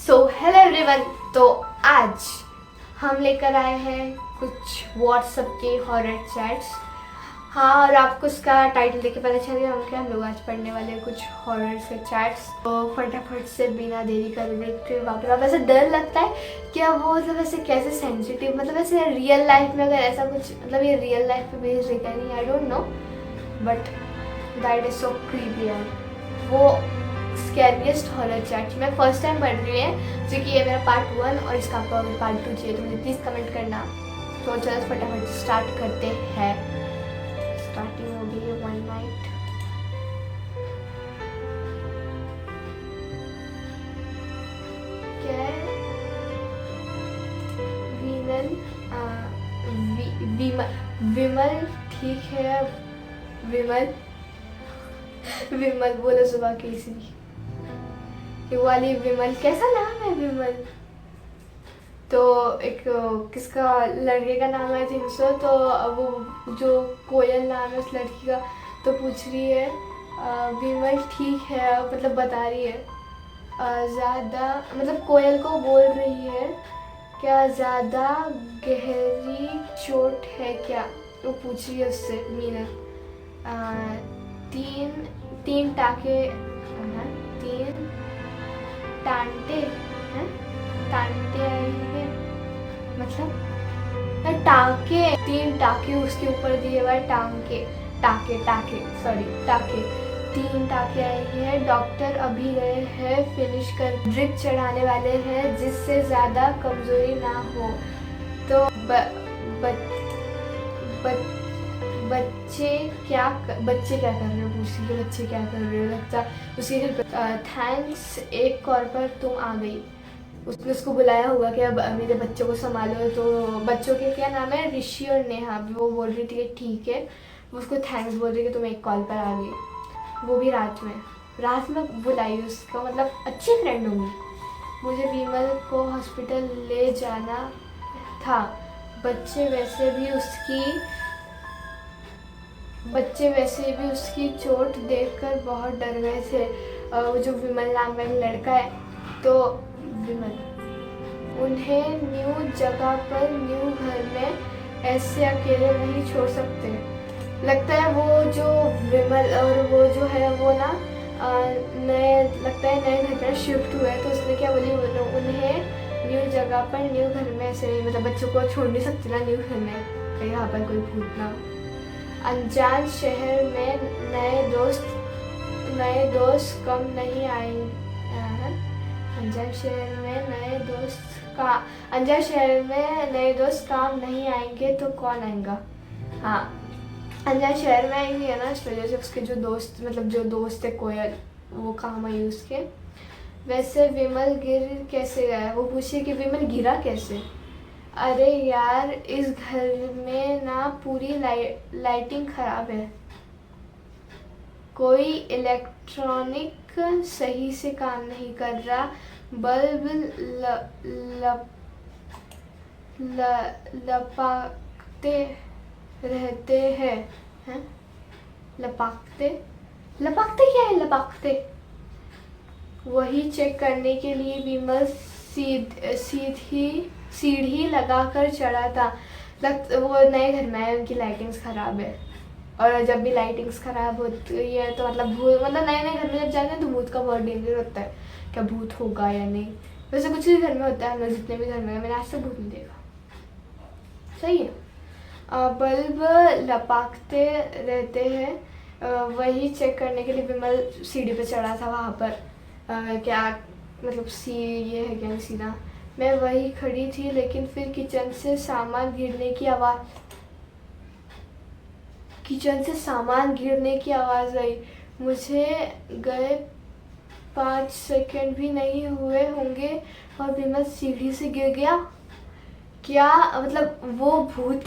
So hello everyone. तो आज हम लेकर आए हैं कुछ व्हाट्सएप के हॉरर चैट्स। हाँ, और आपको उसका टाइटल देख के पता चल गया हम लोग आज पढ़ने वाले हैं कुछ हॉरर से चैट्स। तो फटाफट से बिना देरी करे देखते हुए वापस। ऐसा डर लगता है कि अब वो मतलब ऐसे कैसे सेंसिटिव, मतलब ऐसे रियल लाइफ में अगर ऐसा कुछ, मतलब ये रियल लाइफ पे बेस्ड है क्या नहीं, I don't know, but that is so creepy यार। वो स्कैरियस्ट हॉरर चैट मैं फर्स्ट टाइम पढ़ रही है, जो कि ये मेरा पार्ट 1 और इसका आपको अगर पार्ट 2 चाहिए तो मुझे प्लीज़ कमेंट करना। तो चलो फटाफट स्टार्ट करते हैं। स्टार्टिंग होगी वन नाइट। क्या है? वीनल विमल ठीक है। विमल विमल बोलो सुबह कैसी ये वाली विमल, कैसा नाम है विमल। तो एक किसका लड़के का नाम है जिनसो, तो वो जो कोयल नाम है उस लड़की का, तो पूछ रही है विमल ठीक है, मतलब बता रही है ज़्यादा, मतलब कोयल को बोल रही है क्या ज़्यादा गहरी चोट है क्या, वो पूछ रही है उससे मीना। तीन टाके, तीन टांटे हैं, टांटे आएंगे मतलब टाके, 3 टाके उसके ऊपर दिए हुए टांके, टाके सॉरी टाके, 3 टाके आएंगे हैं। डॉक्टर अभी गए हैं, फिनिश कर ड्रिप चढ़ाने वाले हैं जिससे ज़्यादा कमजोरी ना हो। तो बच्चे क्या कर रहे हो, पूछ रही है बच्चे क्या कर रहे हो, लगता उसी थैंक्स एक कॉल पर तुम आ गई। उसने उसको बुलाया होगा कि अब मेरे बच्चों को संभालो। तो बच्चों के क्या नाम है, ऋषि और नेहा। वो बोल रही थी कि ठीक है, वो उसको थैंक्स बोल रही कि तुम एक कॉल पर आ गई, वो भी रात में बुलाई उसको, मतलब अच्छी फ्रेंड होंगी। मुझे विमल को हॉस्पिटल ले जाना था, बच्चे वैसे भी उसकी चोट देखकर बहुत डर गए थे। वो जो विमल नाम का लड़का है, तो विमल उन्हें न्यू जगह पर न्यू घर में ऐसे अकेले नहीं छोड़ सकते। लगता है वो जो विमल और वो जो है वो ना नए घर पर शिफ्ट हुए, तो उसने क्या बोली, उन्हें न्यू जगह पर न्यू घर में ऐसे नहीं, मतलब बच्चों को छोड़ नहीं सकती ना न्यू घर में, कहीं यहाँ पर कोई भूत ना। अनजान शहर में नए दोस्त कम नहीं आएंगे। अनजान शहर में नए दोस्त काम नहीं आएंगे तो कौन आएगा। हाँ, अनजान शहर में आएंगे है ना, इस वजह से उसके जो दोस्त है कोयल, वो काम आई उसके। वैसे विमल गिर कैसे गया, वो पूछे कि विमल गिरा कैसे। अरे यार, इस घर में ना पूरी लाइटिंग खराब है, कोई इलेक्ट्रॉनिक सही से काम नहीं कर रहा, बल्ब लपकते रहते हैं। लपकते क्या है लपकते? वही चेक करने के लिए विमल सीढ़ी लगाकर चढ़ा था। वो नए घर में है, उनकी लाइटिंग्स खराब है, और जब भी लाइटिंग्स खराब होती है तो मतलब नए घर में जब जाते हैं तो भूत का बहुत डेंजर होता है, क्या भूत होगा या नहीं। वैसे कुछ भी घर में होता है, हम लोग जितने भी घर में, मैंने आज तक भूत नहीं देखा। सही है। बल्ब लपकते रहते हैं, वही चेक करने के लिए विमल सीढ़ी पे चढ़ा था वहाँ पर। क्या मतलब ये है क्या सीधा। मैं वही खड़ी थी, लेकिन फिर किचन से सामान गिरने की आवाज़ आई। मुझे गए 5 सेकंड भी नहीं हुए होंगे और विमल सीढ़ी से गिर गया। क्या मतलब वो भूत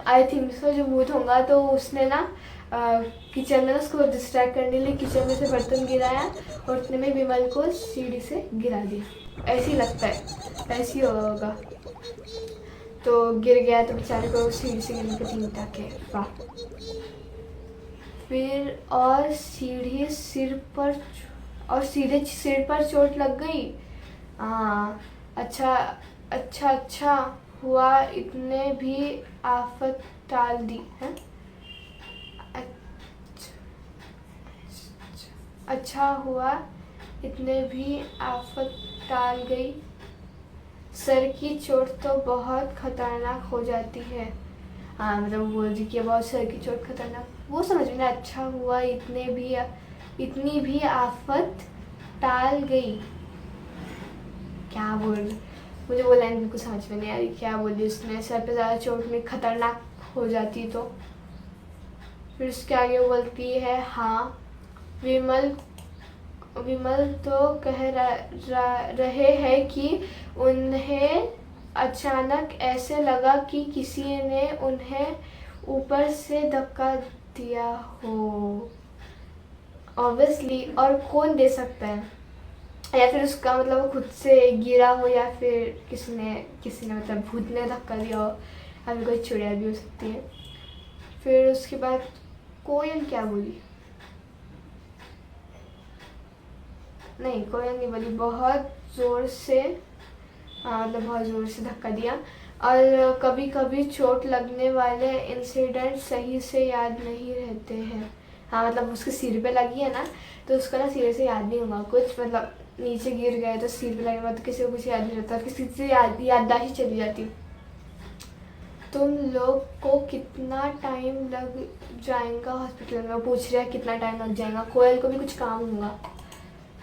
आई थिंक सो, जो भूत होगा तो उसने ना किचन में उसको डिस्ट्रैक्ट करने के लिए किचन में से बर्तन गिराया और उतने में विमल को सीढ़ी से गिरा दिया। ऐसे ही लगता है, ऐसे ही होगा। तो गिर गया तो बेचारे को सीढ़ी से गिरने के 3 टाके। वाह। फिर और सीढ़ी सिर पर और सीधे सिर पर चोट लग गई। अच्छा अच्छा अच्छा हुआ इतने भी आफत टाल दी है। अच्छा हुआ इतने भी आफत टाल गई। सर की चोट तो बहुत खतरनाक हो जाती है। हाँ मतलब वो बोल रही कि बहुत सर की चोट खतरनाक, वो समझ में ना। अच्छा हुआ इतनी भी आफत टाल गई। क्या बोल, मुझे वो लाइन बिल्कुल समझ में नहीं आ रही, क्या बोली उसने। सर पे ज़्यादा चोट में खतरनाक हो जाती तो। फिर उसके आगे बोलती है, हाँ विमल विमल तो कह रहे हैं कि उन्हें अचानक ऐसे लगा कि किसी ने उन्हें ऊपर से धक्का दिया हो। ऑब्वियसली, और कौन दे सकता है। या फिर उसका मतलब वो खुद से गिरा हो, या फिर किसी ने मतलब भूत ने धक्का दिया हो। अभी कोई चुड़ैल भी हो सकती है। फिर उसके बाद कोयल क्या बोली, नहीं कोयल नहीं बोली, बहुत ज़ोर से, मतलब बहुत ज़ोर से धक्का दिया। और कभी कभी चोट लगने वाले इंसिडेंट सही से याद नहीं रहते हैं। हाँ मतलब उसके सिर पे लगी है ना, तो उसका ना सिर से याद नहीं होगा कुछ, मतलब नीचे गिर गए तो सिर पे लगेगा तो किसी को कुछ याद नहीं रहता, किसी से याददाश्त चली जाती। तुम लोग को कितना टाइम लग जाएगा हॉस्पिटल में, पूछ रहा है कितना टाइम लग जाएगा। कोयल को भी कुछ काम होगा,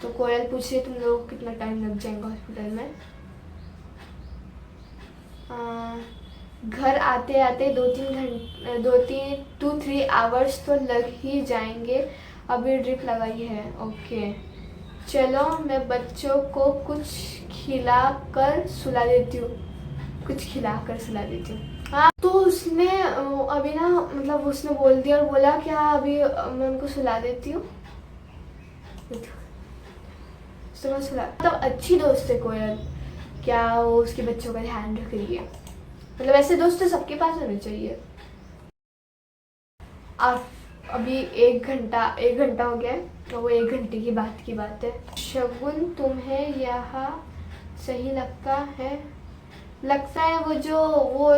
तो कोयल पूछ रही है तुम लोग को कितना टाइम लग जाएगा हॉस्पिटल में। घर आते आते 2-3 आवर्स तो लग ही जाएंगे। अभी ड्रिप लगाई है। ओके चलो मैं बच्चों को कुछ खिला कर सुला देती हूँ। हाँ तो उसने अभी ना मतलब उसने बोल दिया और बोला क्या अभी मैं उनको सुला देती हूँ। मतलब अच्छी दोस्त है कोयल, क्या वो उसके बच्चों का ध्यान रख रही है। मतलब ऐसे दोस्त तो सबके पास होने चाहिए। आप अभी 1 घंटा हो गया है, तो वो 1 घंटे की बात है। शगुन तुम्हें यहाँ सही लगता है वो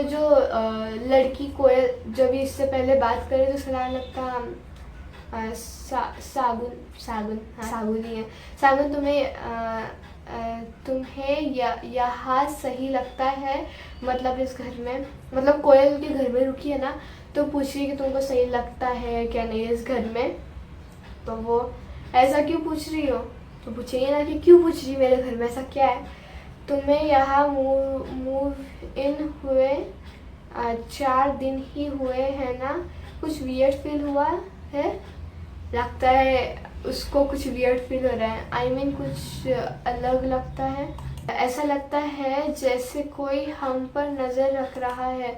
जो लड़की कोयल जो भी इससे पहले बात करे तो उसका नाम लगता सागुन। हाँ सागुन ही है। सागुन तुम्हें यहाँ सही लगता है, मतलब इस घर में, मतलब कोयल के घर में रुकी है ना, तो पूछ रही है कि तुमको सही लगता है क्या नहीं इस घर में। तो वो ऐसा क्यों पूछ रही हो, तो पूछेंगे ना कि क्यों पूछ रही मेरे घर में ऐसा क्या है। तुम्हें यहाँ मूव इन हुए 4 दिन ही हुए हैं ना, कुछ वियर्ड फील हुआ है। लगता है उसको कुछ वियर्ड फील हो रहा है। आई मीन कुछ अलग लगता है। ऐसा लगता है जैसे कोई हम पर नज़र रख रहा है,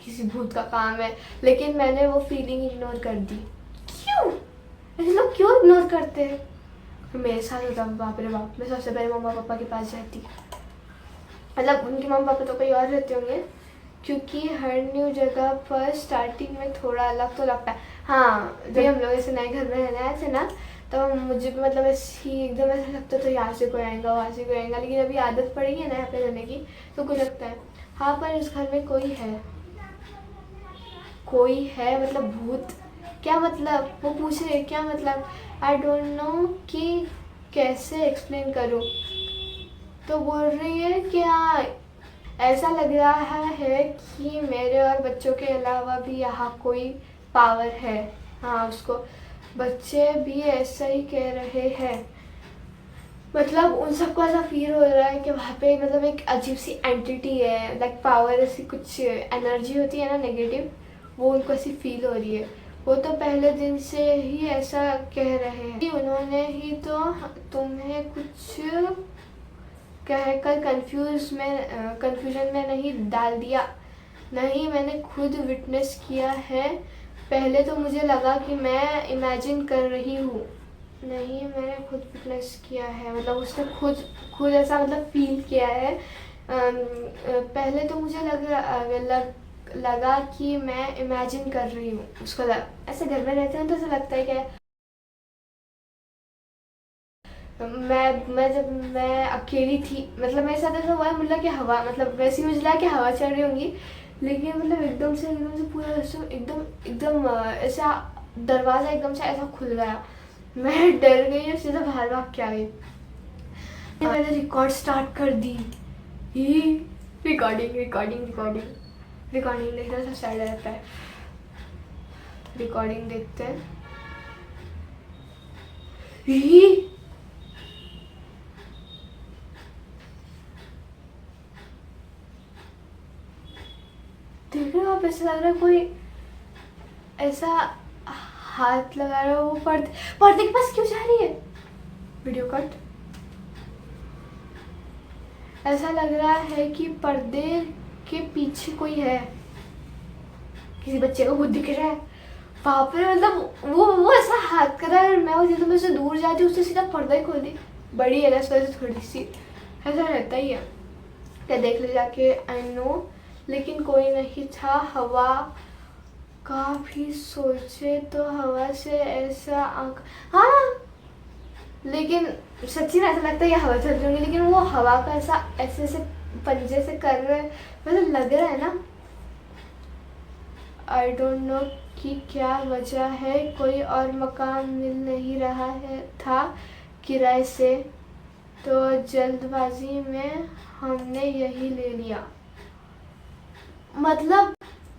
किसी भूत का काम है। लेकिन मैंने वो फीलिंग इग्नोर कर दी। क्यों ऐसे लोग क्यों इग्नोर करते हैं। मेरे साथ होता बाप रे बाप, मैं सबसे पहले मम्मा पापा के पास जाती। मतलब उनके मम्मा पापा तो कोई और रहते होंगे, क्योंकि हर न्यू जगह पर स्टार्टिंग में थोड़ा अलग तो लगता है। हाँ जब हम लोग ऐसे नए घर में रहने आए थे ना, तो मुझे भी मतलब ऐसे ही एकदम ऐसा लगता था यहाँ से कोई आएगा वहाँ से कोई आएगा। लेकिन अभी आदत पड़ी है ना यहाँ पे रहने की, तो कुछ लगता है हाँ पर इस घर में कोई है मतलब भूत। क्या मतलब, वो पूछ रहे क्या मतलब। आई डोंट नो कि कैसे एक्सप्लेन करूँ। तो बोल रही है कि हाँ ऐसा लग रहा है कि मेरे और बच्चों के अलावा भी यहाँ कोई पावर है। हाँ उसको बच्चे भी ऐसा ही कह रहे हैं। मतलब उन सबको ऐसा फील हो रहा है कि वहाँ पे मतलब एक अजीब सी एंटिटी है, लाइक पावर, ऐसी कुछ एनर्जी होती है ना नेगेटिव, वो उनको ऐसी फील हो रही है। वो तो पहले दिन से ही ऐसा कह रहे हैं कि उन्होंने ही तो तुम्हें कुछ कहकर कंफ्यूजन में नहीं डाल दिया। नहीं मैंने खुद विटनेस किया है। पहले तो मुझे लगा कि मैं इमेजिन कर रही हूँ। नहीं मैंने खुद विटनेस किया है, मतलब उसने खुद ऐसा मतलब फील किया है। पहले तो मुझे लगा कि मैं इमेजिन कर रही हूँ। उसको ऐसे घर में रहते हैं तो ऐसा लगता है कि मैं जब मैं अकेली थी, मतलब मेरे साथ ऐसा हुआ है, मतलब कि हवा, मतलब वैसे ही मुझे लगा कि हवा चल रही होंगी, लेकिन मतलब एकदम से पूरा ऐसा एकदम एकदम ऐसा दरवाज़ा एकदम से ऐसा खुल गया। मैं डर गई और सीधा बाहर भाग के आ गई। मैंने रिकॉर्ड स्टार्ट कर दी। रिकॉर्डिंग रिकॉर्डिंग रिकॉर्डिंग रिकॉर्डिंग देखना सब सैड रहता है। रिकॉर्डिंग देखते हैं। देख रहे हो आप, ऐसा लग रहा है कोई ऐसा हाथ लगा रहा है। वो पर्दे के पास क्यों जा रही है? Video cut. ऐसा लग रहा है कि पर्दे के पीछे कोई है, किसी बच्चे को खुद दिख रहा है वहां पे। मतलब वो ऐसा हाथ कर रहा है, मैं होती तो मैं उससे दूर जाती, उससे सीधा पर्दा ही खोल दी। बड़ी है ना इस वजह से थोड़ी सी ऐसा रहता ही है। क्या देख ले जाके, आई नो, लेकिन कोई नहीं था। हवा काफी सोचे तो हवा से ऐसा हाँ, लेकिन सच्ची में ऐसा लगता है ये हवा चल रही होंगी, लेकिन वो हवा का ऐसा ऐसे ऐसे पंजे से कर रहे, मतलब लग रहा है ना। आई डोंट नो कि क्या वजह है, कोई और मकान मिल नहीं रहा है था किराए से, तो जल्दबाजी में हमने यही ले लिया। मतलब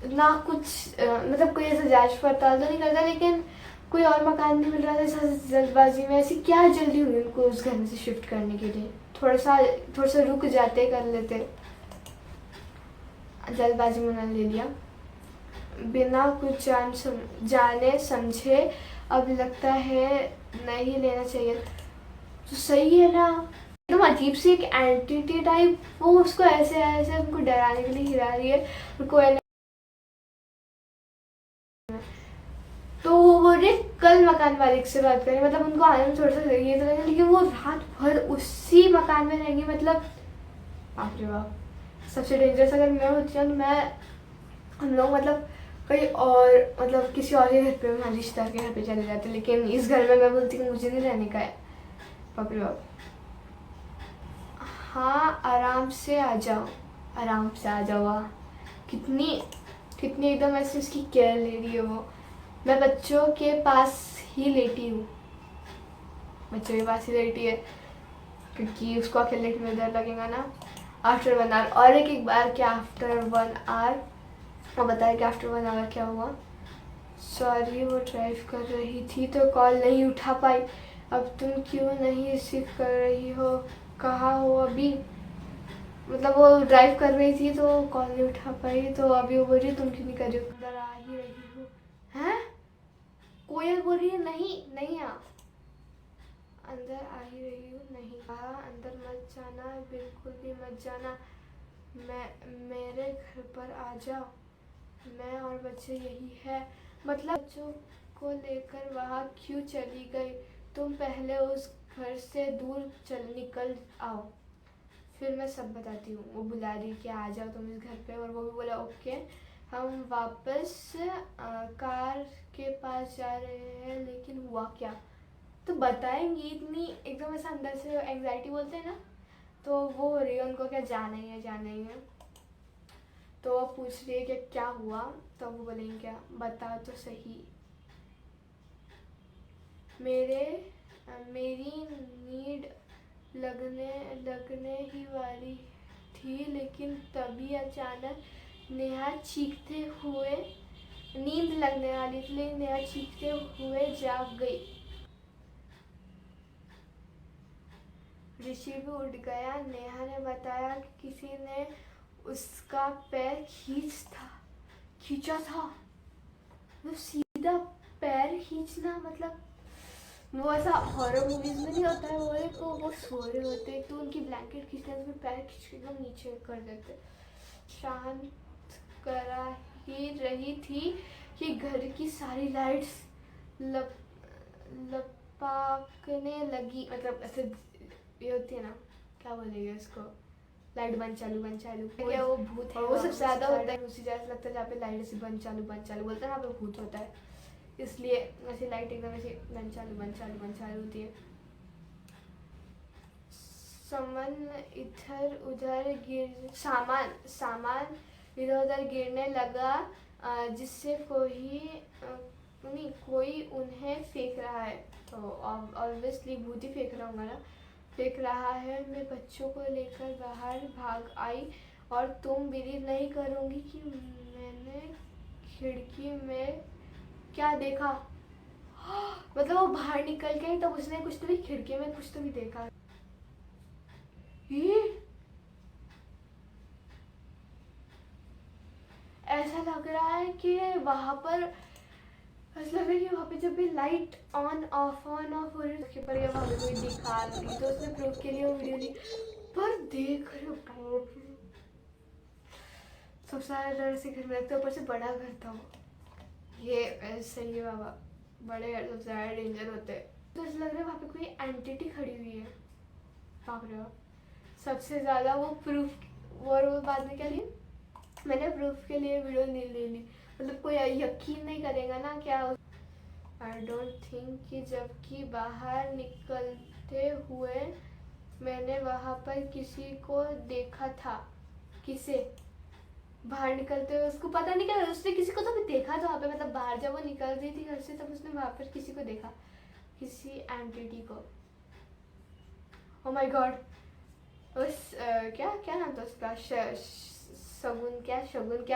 ना कुछ मतलब कोई ऐसा जांच पड़ताल तो नहीं करता, लेकिन कोई और मकान नहीं मिल रहा था ऐसा जल्दबाजी में। ऐसी क्या जल्दी हुई उनको उस घर में से शिफ्ट करने के लिए? थोड़ा सा रुक जाते, कर लेते। जल्दबाजी में उन्होंने ले लिया बिना कुछ जाने समझे। अब लगता है नहीं लेना चाहिए। तो सही है ना, एकदम अजीब सी एक एंटिटी टाइप, वो उसको ऐसे ऐसे उनको डराने के लिए हिला रही है। उनको तो वो बोल रहे कल मकान मालिक से बात करें, मतलब उनको आने में थोड़ा सा ये तो लगा, लेकिन वो रात भर उसी मकान में रहेंगी। मतलब बाप रे बाप, सबसे डेंजरस अगर मैं होती हूँ तो मैं, हम लोग मतलब कहीं और, मतलब किसी और के घर पे, हमारे रिश्तेदार के घर पे चले जाते, लेकिन इस घर में मैं बोलती हूँ मुझे नहीं रहने का है। बाप रे बाप। हाँ आराम से आ जाओ, आराम से आ जाओ। वाह, कितनी कितनी एकदम ऐसे उसकी केयर ले रही है वो। मैं बच्चों के पास ही लेटी हूँ, बच्चों के पास ही लेटी है, क्योंकि उसको अकेले लेटने में डर लगेगा ना। आफ्टर 1 आवर, और एक बार क्या आफ्टर 1 आवर, वो बताया कि आफ्टर 1 आवर क्या हुआ। सॉरी वो ड्राइव कर रही थी तो कॉल नहीं उठा पाई। अब तुम क्यों नहीं रिसीव कर रही हो? कहाँ हो अभी? मतलब वो ड्राइव कर रही थी तो कॉल नहीं उठा पाई, तो अभी वो बोल रही तुम क्यों नहीं कर रही हो? अंदर आ ही रही हो। हैं? कोयल बोल रही है नहीं नहीं आ, अंदर आ ही रही हूँ। नहीं हाँ, अंदर मत जाना, बिल्कुल भी मत जाना। मेरे घर पर आ जाओ, मैं और बच्चे यही है। मतलब बच्चों को लेकर वहाँ क्यों चली गई? तुम पहले उस घर से दूर निकल आओ, फिर मैं सब बताती हूँ। वो बुला रही कि आ जाओ तुम इस घर पे, और वो भी बोला ओके। हम वापस कार के पास जा रहे हैं, लेकिन हुआ क्या? तो बताएंगी, इतनी एकदम ऐसा अंदर से एंग्जाइटी बोलते हैं ना, तो वो हो रही है उनको, क्या जाना ही है जाना ही है। तो वो पूछ रही है कि क्या हुआ, तो वो बोलेंगे क्या, बताओ तो सही। मेरी नींद लगने ही वाली थी, लेकिन तभी अचानक नेहा चीखते हुए, नींद लगने वाली थी लेकिन नेहा चीखते हुए जाग गई। ऋषि भी उठ गया। नेहा ने बताया कि किसी ने उसका पैर खींचा था। मतलब सीधा पैर खींचना, मतलब वो ऐसा हॉरर मूवीज में नहीं होता है, वो एक वो सो रहे होते हैं तो उनकी ब्लैंकेट खींचते हैं, पैर खींच के एकदम नीचे कर देते। शांत करा ही रही थी कि घर की सारी लाइट्स लपकने लगी। मतलब ऐसे ये होती है ना, क्या बोलेंगे उसको, लाइट बंद चालू क्या वो भूत है? वो सबसे ज्यादा होता है उसी जगह लगता है जहाँ पे लाइट ऐसे बंद चालू बोलते हैं ना, पे भूत होता है, इसलिए ऐसी लाइट एकदम ऐसे बंद चालू होती है। सामान इधर उधर सामान इधर उधर गिरने लगा, जिससे कोई उन्हें फेंक रहा है। तो ऑब्वियसली भूत ही फेंक रहा होगा ना, फेंक रहा है। मैं बच्चों को लेकर बाहर भाग आई और तुम बिलीव नहीं करोगी कि मैंने खिड़की में क्या देखा। मतलब वो बाहर निकल गई तब उसने कुछ तो भी खिड़की में कुछ तो भी देखा। ये ऐसा लग रहा है कि वहां पर ऐसा लग रहा है कि वहाँ पे जब भी लाइट ऑन ऑफ हो रही है उसके ऊपर या वहाँ पे कोई दिखा रही, तो उसने प्रूफ के लिए वो वीडियो ली। पर देख रहे हो सब सारे डर से घर में लगता है, ऊपर से बड़ा घर था वो। ये सही है बाबा, बड़े घर सबसे ज़्यादा डेंजर होते हैं। तो ऐसा लग रहा है वहाँ पे कोई एंटिटी खड़ी हुई है। बाप रे बाप, सबसे ज़्यादा वो प्रूफ और वो बाद में क्या ली, मैंने प्रूफ के लिए वीडियो नहीं ले ली। मतलब कोई यकीन नहीं करेगा ना क्या। आई डोंट थिंक कि जबकि बाहर निकलते हुए मैंने वहाँ पर किसी को देखा था। किसे? बाहर निकलते हुए उसको पता नहीं क्या, उसने किसी को तो भी देखा था वहाँ पे। मतलब बाहर जब वो निकल रही थी घर से तब उसने वहाँ पर किसी को देखा, किसी एंटिटी को। ओ माय गॉड, उस क्या नाम था उसका, शगुन क्या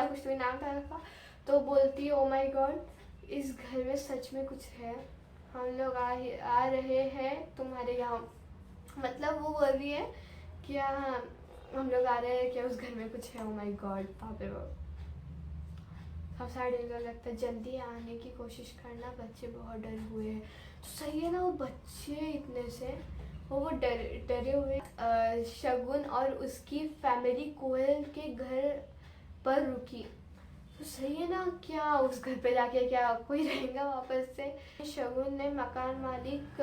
कुछ तो नाम था उसका। तो बोलती है ओ माय गॉड इस घर में सच में कुछ है, हम लोग आ रहे हैं तुम्हारे यहाँ। मतलब वो बोल रही है कि हम लोग आ रहे हैं क्या उस घर में कुछ है। ओ माय गॉड, बाप रे बाप, सब साइड लगता है। जल्दी आने की कोशिश करना, बच्चे बहुत डरे हुए हैं। तो सही है ना, वो बच्चे इतने से वो डरे हुए। शगुन और उसकी फैमिली कोयल के घर पर रुकी। तो सही है ना, क्या उस घर पे जाके क्या कोई रहेगा वापस से। शगुन ने मकान मालिक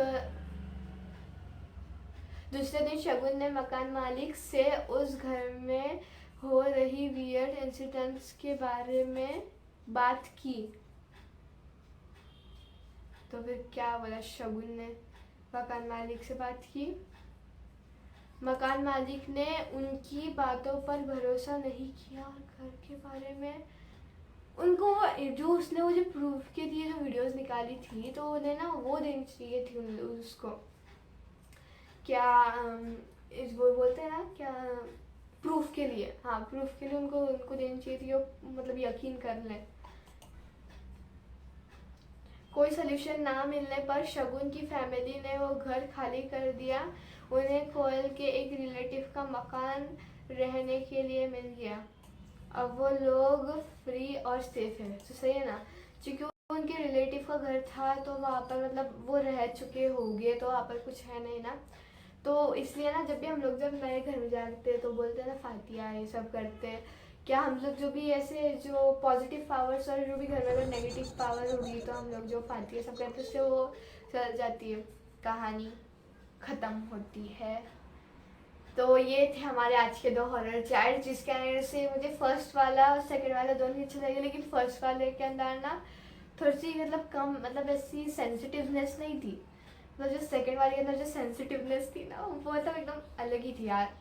दूसरे दिन शगुन ने मकान मालिक से उस घर में हो रही वियर्ड इंसिडेंट्स के बारे में बात की। तो फिर क्या बोला शगुन ने, मकान मालिक से बात की। मकान मालिक ने उनकी बातों पर भरोसा नहीं किया और घर के बारे में उनको जो उसने वो जो प्रूफ के लिए जो वीडियोस निकाली थी तो उन्हें ना वो देनी चाहिए थी उसको। क्या वो बोलते हैं ना क्या, प्रूफ के लिए। हाँ, प्रूफ के लिए उनको देनी चाहिए थी, वो मतलब यकीन कर लें। कोई सोल्यूशन ना मिलने पर शगुन की फैमिली ने वो घर खाली कर दिया। उन्हें कोयल के एक रिलेटिव का मकान रहने के लिए मिल गया। अब वो लोग फ्री और सेफ है। तो सही है ना, क्योंकि उनके रिलेटिव का घर था तो वहाँ पर मतलब वो रह चुके होंगे तो वहाँ पर कुछ है नहीं ना। तो इसलिए ना जब भी हम लोग जब नए घर में जाते हैं तो बोलते हैं ना फातिया ये सब करते हैं। क्या हम लोग जो भी ऐसे जो पॉजिटिव पावर्स और जो भी घर में अगर नेगेटिव पावर होगी तो हम लोग जो फातिया सब करते हैं उससे वो चल जाती है, कहानी ख़त्म होती है। तो ये थे हमारे आज के 2 हॉरर चैट, जिसके अंदर से मुझे फर्स्ट वाला और सेकंड वाला दोनों ही अच्छे लगे। लेकिन फर्स्ट वाले के अंदर ना थोड़ी सी मतलब कम मतलब ऐसी सेंसिटिवनेस नहीं थी। मतलब जो सेकंड वाले के अंदर जो सेंसिटिवनेस थी ना वो मतलब एकदम अलग ही थी यार।